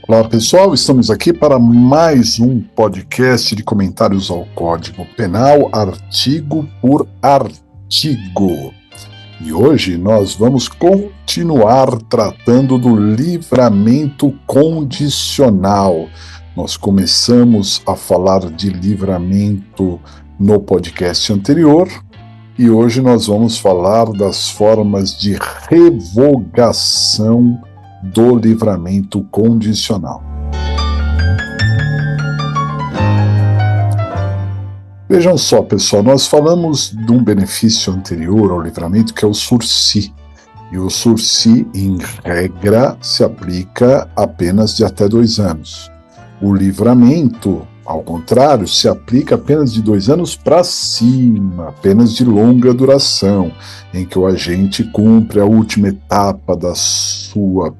Olá pessoal, estamos aqui para mais um podcast de comentários ao Código Penal, artigo por artigo. E hoje nós vamos continuar tratando do livramento condicional. Nós começamos a falar de livramento no podcast anterior e hoje nós vamos falar das formas de revogação do livramento condicional. Vejam só, pessoal, nós falamos de um benefício anterior ao livramento que é o sursi. E o sursi, em regra, se aplica apenas de até 2 anos. O livramento, ao contrário, se aplica apenas de 2 anos para cima, apenas de longa duração, em que o agente cumpre a última etapa da sua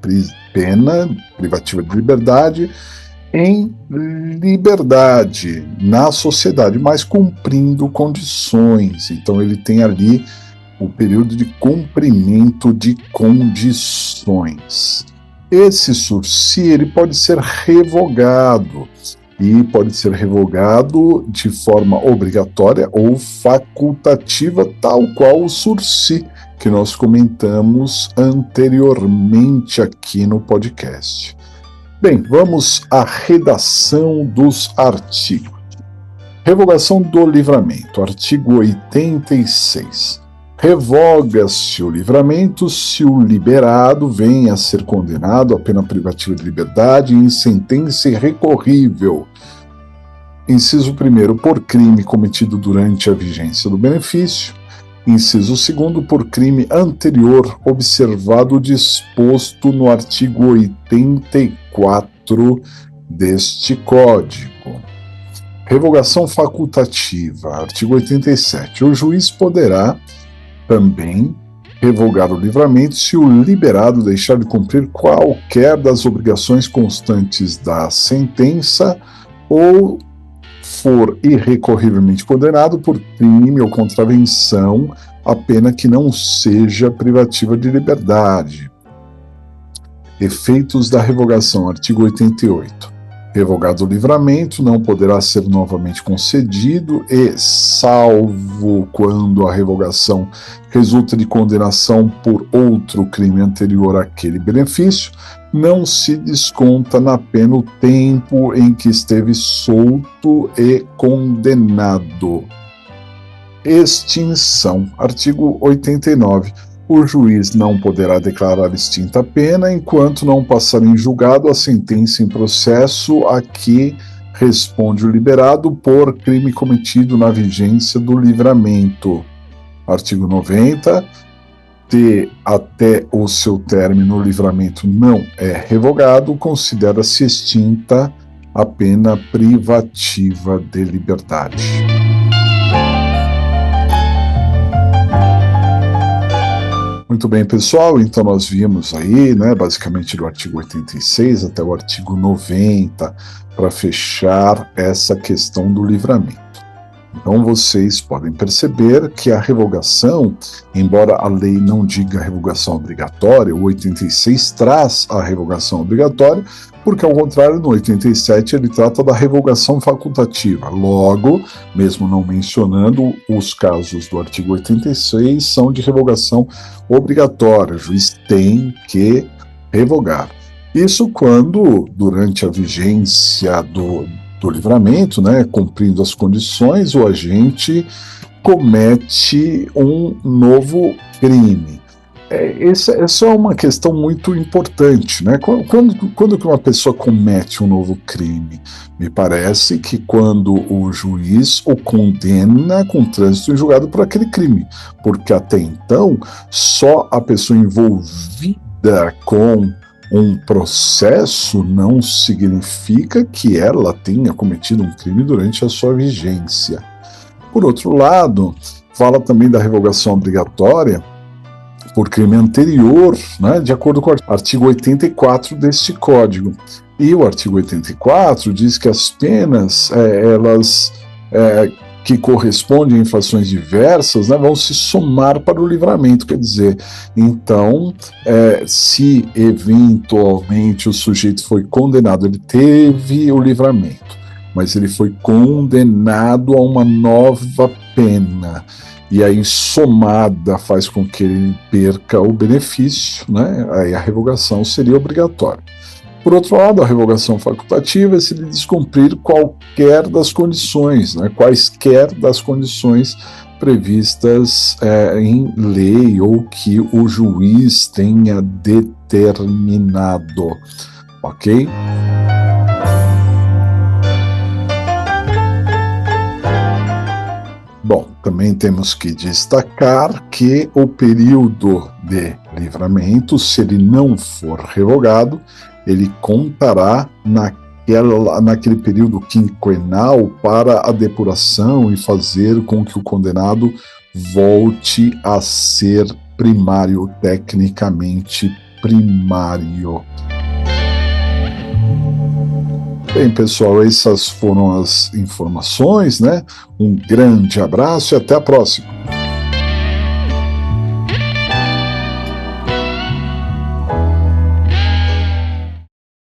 pena privativa de liberdade em liberdade na sociedade, mas cumprindo condições. Então ele tem ali o período de cumprimento de condições. Esse sursi ele pode ser revogado. E pode ser revogado de forma obrigatória ou facultativa, tal qual o sursi, que nós comentamos anteriormente aqui no podcast. Bem, vamos à redação dos artigos. Revogação do livramento, artigo 86. Revoga-se o livramento se o liberado venha a ser condenado à pena privativa de liberdade em sentença irrecorrível. Inciso 1º, por crime cometido durante a vigência do benefício. Inciso 2º, por crime anterior, observado o disposto no artigo 84 deste Código. Revogação facultativa, artigo 87. O juiz poderá também revogar o livramento se o liberado deixar de cumprir qualquer das obrigações constantes da sentença ou for irrecorrivelmente condenado por crime ou contravenção, a pena que não seja privativa de liberdade. Efeitos da revogação, artigo 88. Revogado o livramento, não poderá ser novamente concedido e, salvo quando a revogação resulta de condenação por outro crime anterior àquele benefício, não se desconta na pena o tempo em que esteve solto e condenado. Extinção, artigo 89. O juiz não poderá declarar extinta a pena enquanto não passar em julgado a sentença em processo a que responde o liberado por crime cometido na vigência do livramento. Artigo 90. Se até o seu término o livramento não é revogado, considera-se extinta a pena privativa de liberdade. Muito bem, pessoal, então nós vimos aí, basicamente do artigo 86 até o artigo 90, para fechar essa questão do livramento. Então vocês podem perceber que a revogação, embora a lei não diga revogação obrigatória, o 86 traz a revogação obrigatória, porque ao contrário, no 87 ele trata da revogação facultativa. Logo, mesmo não mencionando, os casos do artigo 86 são de revogação obrigatória, o juiz tem que revogar. Isso quando, durante a vigência do livramento, cumprindo as condições, o agente comete um novo crime. Essa é uma questão muito importante, Quando que uma pessoa comete um novo crime? Me parece que quando o juiz o condena com trânsito em julgado por aquele crime, porque até então só a pessoa envolvida com um processo não significa que ela tenha cometido um crime durante a sua vigência. Por outro lado, fala também da revogação obrigatória por crime anterior, de acordo com o artigo 84 deste Código. E o artigo 84 diz que as penas, elas que correspondem a infrações diversas, né, vão se somar para o livramento. Quer dizer, então, se eventualmente o sujeito foi condenado, ele teve o livramento, mas ele foi condenado a uma nova pena, e aí somada faz com que ele perca o benefício, né? Aí a revogação seria obrigatória. Por outro lado, a revogação facultativa é se ele descumprir qualquer das condições, né? Quaisquer das condições previstas em lei ou que o juiz tenha determinado, ok? Bom, também temos que destacar que o período de livramento, se ele não for revogado, ele contará naquele período quinquenal para a depuração e fazer com que o condenado volte a ser primário, tecnicamente primário. Bem, pessoal, essas foram as informações, né? Um grande abraço e até a próxima.